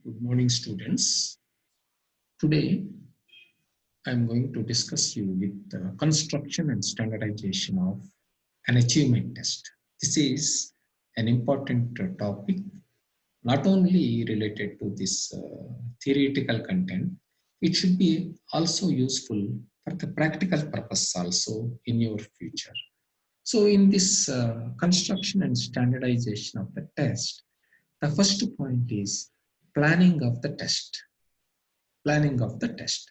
Good morning, students. Today, I'm going to discuss you with the construction and standardization of an achievement test. This is an important topic, not only related to this theoretical content, it should be also useful for the practical purpose also in your future. So in this construction and standardization of the test, the first point is planning of the test. Planning of the test.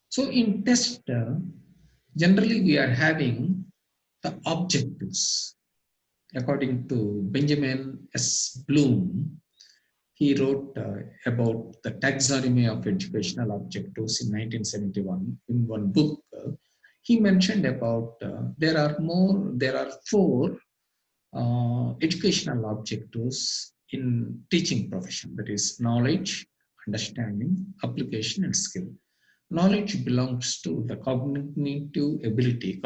So in test, generally we are having the objectives. According to Benjamin S. Bloom, he wrote about the taxonomy of educational objectives in 1971 in one book. He mentioned about there are four educational objectives in teaching profession, that is knowledge, understanding, application, and skill. Knowledge belongs to the cognitive ability.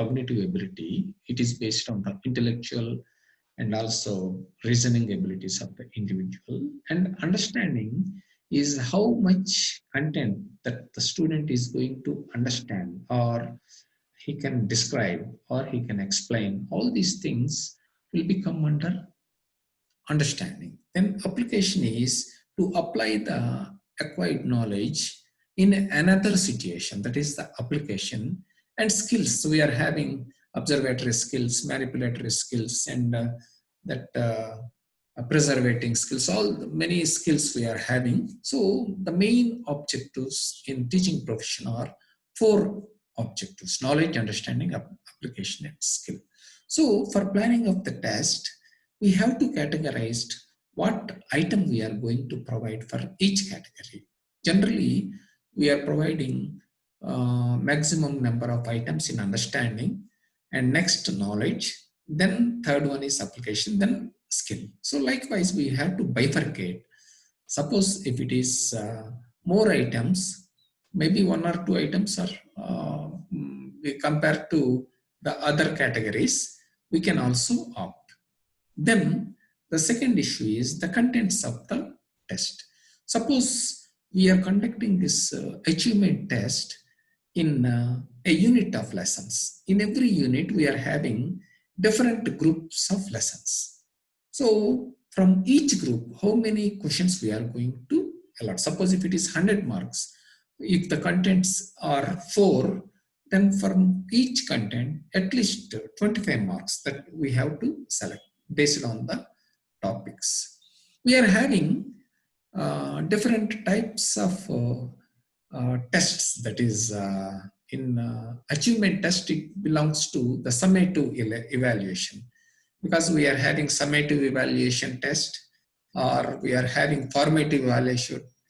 It is based on the intellectual and also reasoning abilities of the individual. And understanding is how much content that the student is going to understand, or he can describe, or he can explain. All these things will become under understanding. Then application is to apply the acquired knowledge in another situation, that is the application. And skills, we are having observatory skills, manipulatory skills, and that preservating skills, all many skills we are having. So the main objectives in teaching profession are four objectives: knowledge, understanding, application, and skill. So for planning of the test, we have to categorize what item we are going to provide for each category. Generally, we are providing maximum number of items in understanding, and next knowledge, then third one is application, then skill. So likewise, we have to bifurcate. Suppose if it is more items, maybe one or two items are compared to the other categories, we can also opt. Then the second issue is the contents of the test. Suppose we are conducting this achievement test in a unit of lessons. In every unit, we are having different groups of lessons. So from each group, how many questions we are going to allot? Suppose if it is 100 marks, if the contents are 4, then from each content, at least 25 marks that we have to select based on the topics. We are having different types of tests. That is, in achievement test, it belongs to the summative evaluation, because we are having summative evaluation test, or we are having formative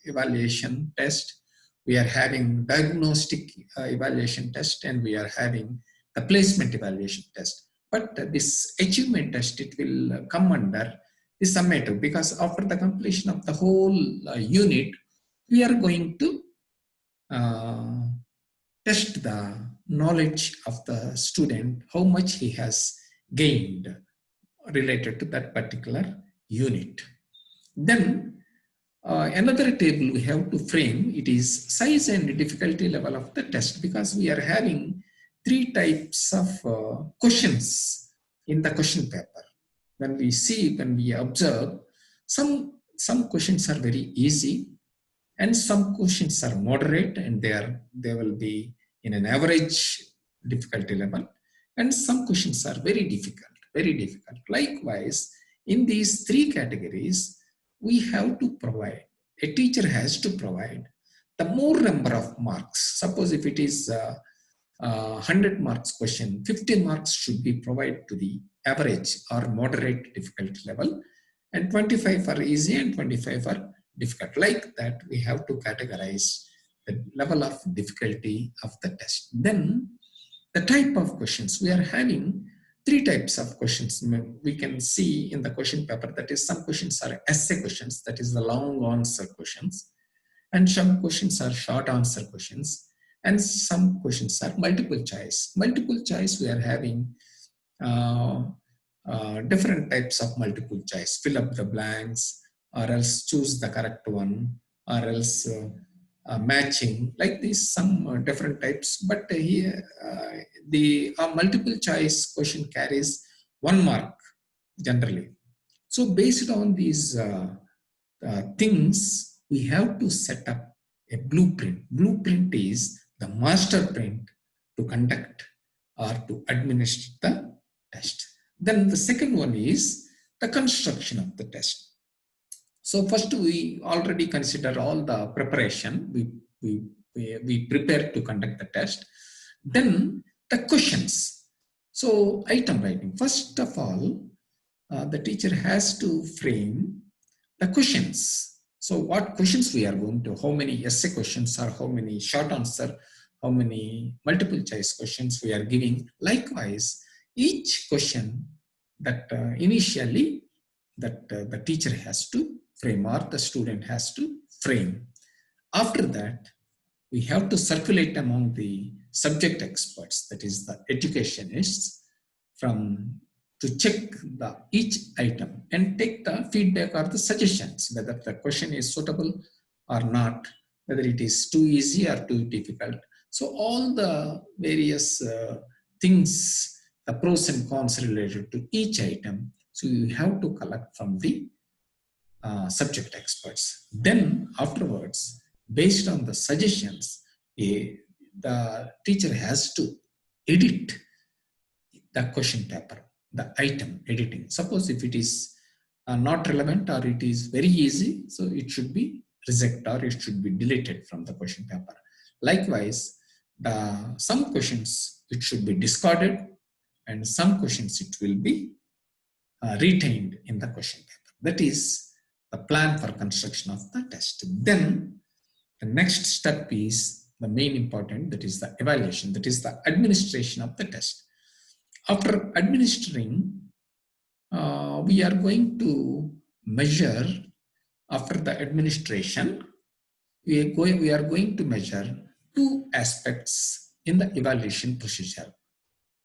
evaluation test, we are having diagnostic evaluation test, and we are having the placement evaluation test. But this achievement test, it will come under the summative, because after the completion of the whole unit, we are going to test the knowledge of the student, how much he has gained related to that particular unit. Then another table we have to frame, it is size and difficulty level of the test, because we are having three types of questions in the question paper. When we observe, some questions are very easy, and some questions are moderate, and they will be in an average difficulty level, and some questions are very difficult, very difficult. Likewise, in these three categories, we have to provide, a teacher has to provide the more number of marks. Suppose if it is 100 marks question, 50 marks should be provided to the average or moderate difficulty level, and 25 for easy and 25 for difficult. Like that, we have to categorize the level of difficulty of the test. Then the type of questions, we are having three types of questions. We can see in the question paper, that is, some questions are essay questions, that is the long answer questions, and some questions are short answer questions, and some questions are multiple choice. Multiple choice, we are having different types of multiple choice. Fill up the blanks, or else choose the correct one, or else matching, like these some different types. But here the multiple choice question carries 1 mark generally. So based on these things, we have to set up a blueprint. Blueprint is the master print to conduct or to administer the test. Then the second one is the construction of the test. So first we already consider all the preparation. We prepare to conduct the test. Then the questions. So item writing. First of all, the teacher has to frame the questions. So what questions we are going to, how many essay questions or how many short answer, how many multiple choice questions we are giving. Likewise, each question that initially that the teacher has to frame or the student has to frame. After that, we have to circulate among the subject experts, that is the educationists, to check each item and take the feedback or the suggestions, whether the question is suitable or not, whether it is too easy or too difficult. So all the various things, the pros and cons related to each item, so you have to collect from the subject experts. Then afterwards, based on the suggestions, the teacher has to edit the question paper, the item editing. Suppose if it is not relevant or it is very easy, so it should be rejected or it should be deleted from the question paper. Likewise, some questions it should be discarded and some questions it will be retained in the question paper. That is the plan for construction of the test. Then the next step is the main important, that is the evaluation, that is the administration of the test. After administering, we are going to measure, after the administration, we are going to measure two aspects in the evaluation procedure.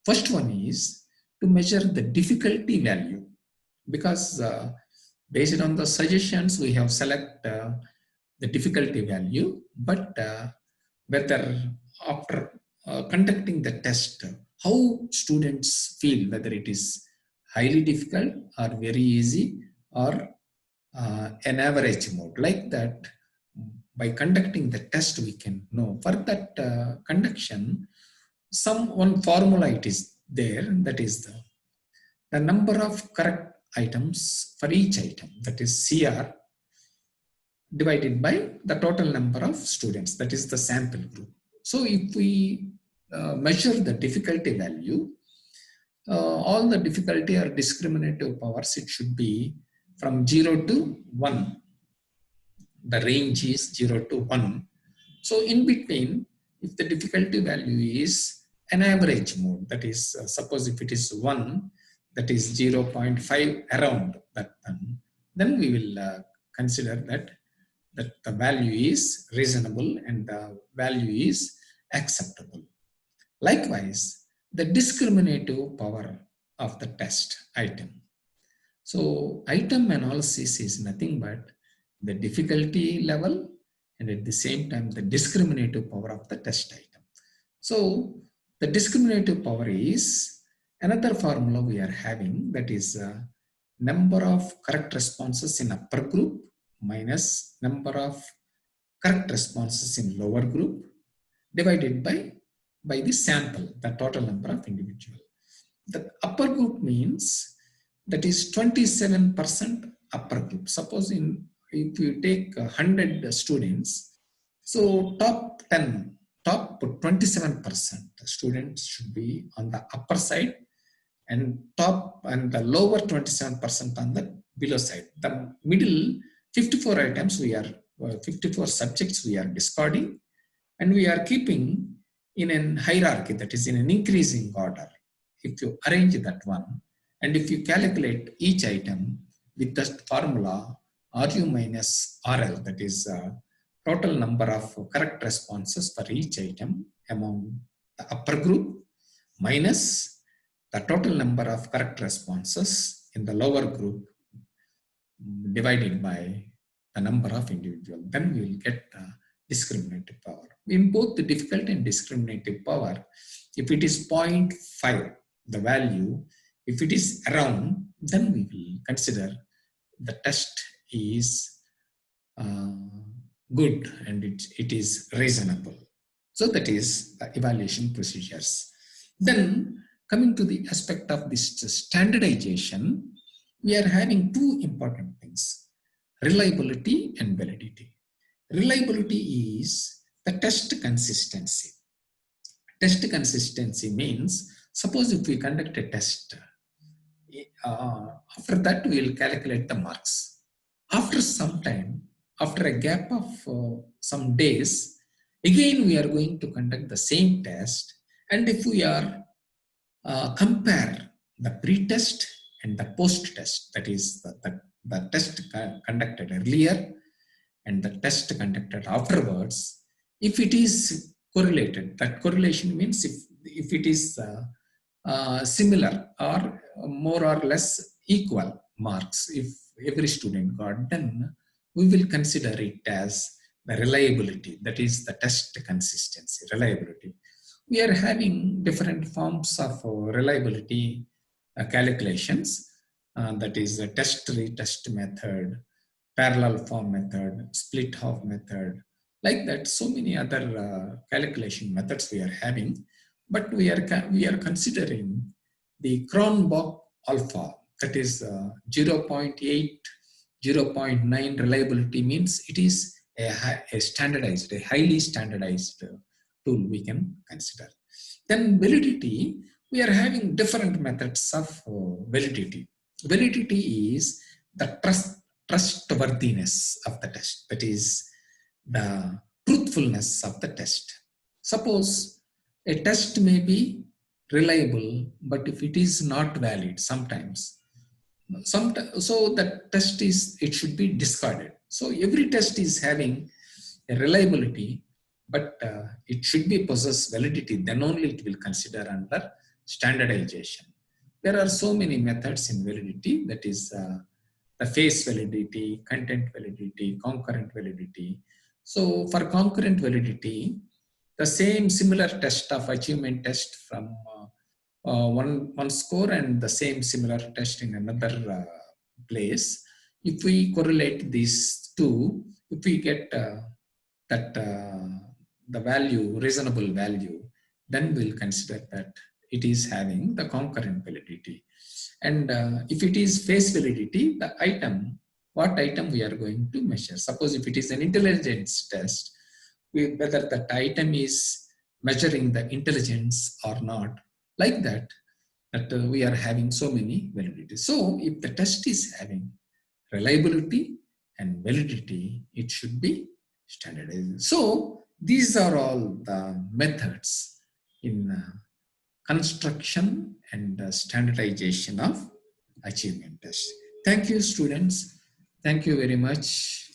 First one is to measure the difficulty value, because based on the suggestions we have select the difficulty value, but whether after conducting the test, how students feel, whether it is highly difficult or very easy or an average mode, like that. By conducting the test, we can know. For that conduction, one formula it is there, that is the number of correct items for each item, that is CR, divided by the total number of students, that is the sample group. So if we measure the difficulty value, all the difficulty or discriminative powers, it should be from 0 to 1. The range is 0 to 1. So in between, if the difficulty value is an average mode, that is, suppose if it is 1, that is 0.5 around that one, then we will consider that the value is reasonable and the value is acceptable. Likewise, the discriminative power of the test item. So item analysis is nothing but the difficulty level and at the same time the discriminative power of the test item. So the discriminative power is another formula we are having, that is number of correct responses in upper group minus number of correct responses in lower group divided by the sample, the total number of individual. The upper group means that is 27% upper group. Suppose if you take 100 students, so top 27% students should be on the upper side and the lower 27% on the below side. The middle 54 items 54 subjects we are discarding, and we are keeping in a hierarchy, that is in an increasing order. If you arrange that one, and if you calculate each item with the formula RU minus RL, that is total number of correct responses for each item among the upper group minus the total number of correct responses in the lower group divided by the number of individuals. Then we will get discriminative power. In both the difficult and discriminative power, if it is 0.5, the value, if it is around, then we will consider the test is good and it is reasonable. So that is the evaluation procedures. Then coming to the aspect of this standardization, we are having two important things: reliability and validity. Reliability is the test consistency. Test consistency means, suppose if we conduct a test, after that we will calculate the marks. After some time, after a gap of some days, again we are going to conduct the same test, and if we are compare the pre-test and the post-test, that is the test conducted earlier and the test conducted afterwards, if it is correlated, that correlation means if it is similar or more or less equal marks, if every student got, then we will consider it as the reliability, that is the test consistency, reliability. We are having different forms of reliability calculations, that is a test-retest method, parallel form method, split half method, like that. So many other calculation methods we are having, but we are considering the Cronbach alpha, that is 0.8, 0.9 reliability means it is a standardized, a highly standardized tool we can consider. Then validity, we are having different methods of validity. Validity is the trustworthiness of the test, that is the truthfulness of the test. Suppose a test may be reliable, but if it is not valid sometimes, so that test is, it should be discarded. So every test is having a reliability, but it should be possess validity, then only it will consider under standardization. There are so many methods in validity, that is the face validity, content validity, concurrent validity. So for concurrent validity, the same similar test of achievement test from one score and the same similar test in another place, if we correlate these two, if we get that the value, reasonable value, then we'll consider that it is having the concurrent validity. And if it is face validity, the item, what item we are going to measure. Suppose if it is an intelligence test, whether that item is measuring the intelligence or not, like that, we are having so many validities. So if the test is having reliability and validity, it should be standardized. So these are all the methods in construction and standardization of achievement tests. Thank you, students. Thank you very much.